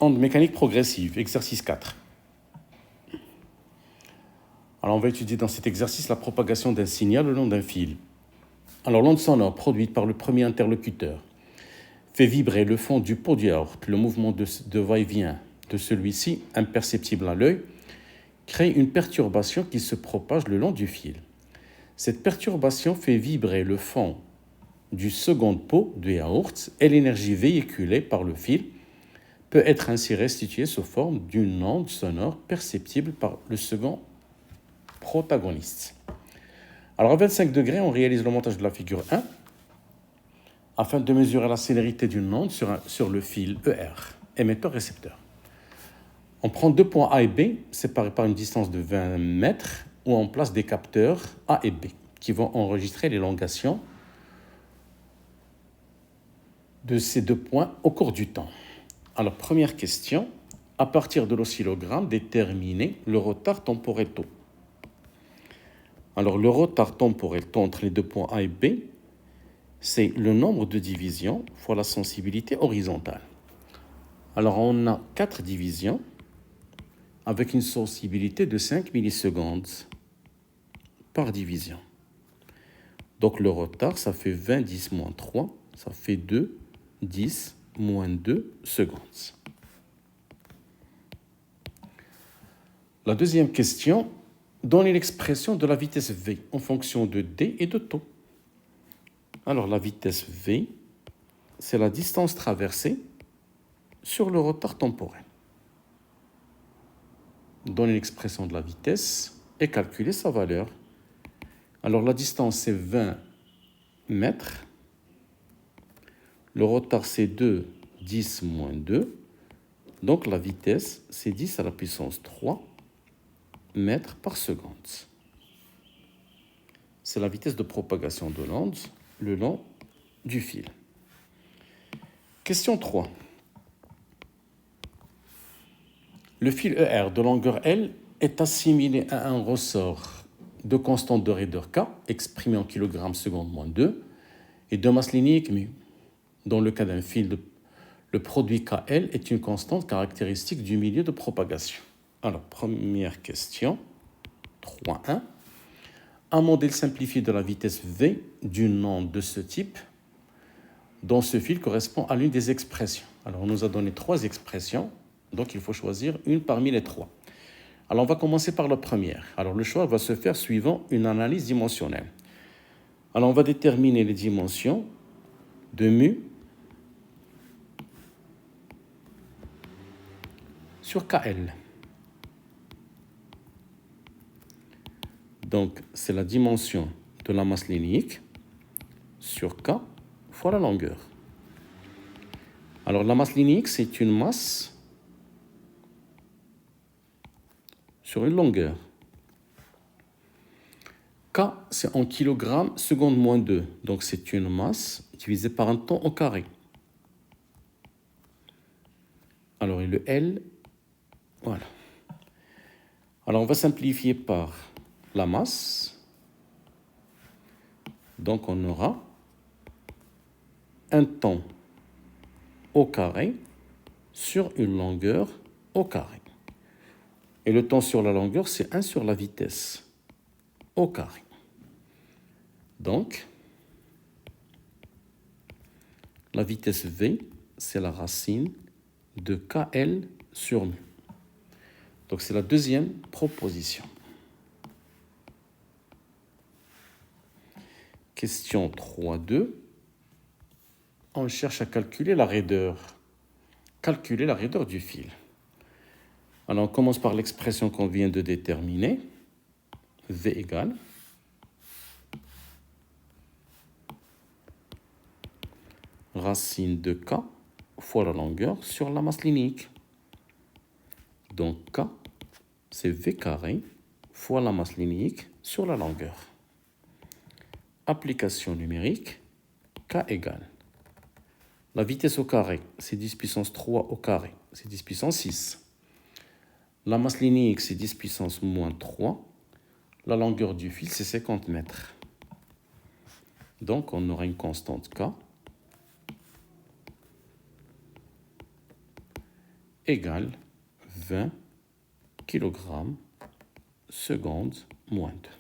Onde mécanique progressive, exercice 4. Alors, on va étudier dans cet exercice la propagation d'un signal le long d'un fil. Alors, l'onde sonore produite par le premier interlocuteur fait vibrer le fond du pot du yaourt. Le mouvement de va-et-vient de celui-ci, imperceptible à l'œil, crée une perturbation qui se propage le long du fil. Cette perturbation fait vibrer le fond du second pot de yaourt et l'énergie véhiculée par le fil peut être ainsi restituée sous forme d'une onde sonore perceptible par le second protagoniste. Alors à 25 degrés, on réalise le montage de la figure 1 afin de mesurer la célérité d'une onde sur le fil ER, émetteur-récepteur. On prend deux points A et B séparés par une distance de 20 mètres où on place des capteurs A et B qui vont enregistrer l'élongation de ces deux points au cours du temps. Alors, première question, à partir de l'oscillogramme, déterminer le retard temporel taux. Alors, le retard temporel taux entre les deux points A et B, c'est le nombre de divisions fois la sensibilité horizontale. Alors, on a 4 divisions avec une sensibilité de 5 millisecondes par division. Donc, le retard, ça fait 20 10 moins 3, ça fait 2 10 moins 2 secondes. La deuxième question, donnez l'expression de la vitesse V en fonction de D et de taux. Alors la vitesse V, c'est la distance traversée sur le retard temporel. Donnez l'expression de la vitesse et calculez sa valeur. Alors la distance, c'est 20 mètres. Le retard, c'est 2, 10 moins 2. Donc la vitesse, c'est 10 à la puissance 3 mètres par seconde. C'est la vitesse de propagation de l'onde le long du fil. Question 3. Le fil ER de longueur L est assimilé à un ressort de constante de raideur K, exprimé en kg seconde moins 2, et de masse linéique μ. Dans le cas d'un fil, le produit KL est une constante caractéristique du milieu de propagation. Alors, première question, 3.1. Un modèle simplifié de la vitesse V d'une onde de ce type dans ce fil correspond à l'une des expressions. Alors, on nous a donné 3 expressions, donc il faut choisir une parmi les 3. Alors, on va commencer par la première. Alors, le choix va se faire suivant une analyse dimensionnelle. Alors, on va déterminer les dimensions de mu sur KL. Donc, c'est la dimension de la masse linéique sur K fois la longueur. Alors, la masse linéique, c'est une masse sur une longueur. K, c'est en kilogrammes seconde moins 2. Donc, c'est une masse divisée par un temps au carré. Alors, et le L, voilà. Alors, on va simplifier par la masse. Donc, on aura un temps au carré sur une longueur au carré. Et le temps sur la longueur, c'est 1 sur la vitesse au carré. Donc, la vitesse V, c'est la racine de KL sur mu. Donc, c'est la deuxième proposition. Question 3.2. On cherche à calculer la raideur. Calculer la raideur du fil. Alors, on commence par l'expression qu'on vient de déterminer. V égale racine de K fois la longueur sur la masse linéique. Donc, K, c'est V carré fois la masse linéique sur la longueur. Application numérique, K égale. La vitesse au carré, c'est 10 puissance 3 au carré, c'est 10 puissance 6. La masse linéique, c'est 10 puissance moins 3. La longueur du fil, c'est 50 mètres. Donc, on aura une constante K égale 20 kg seconde moins 2.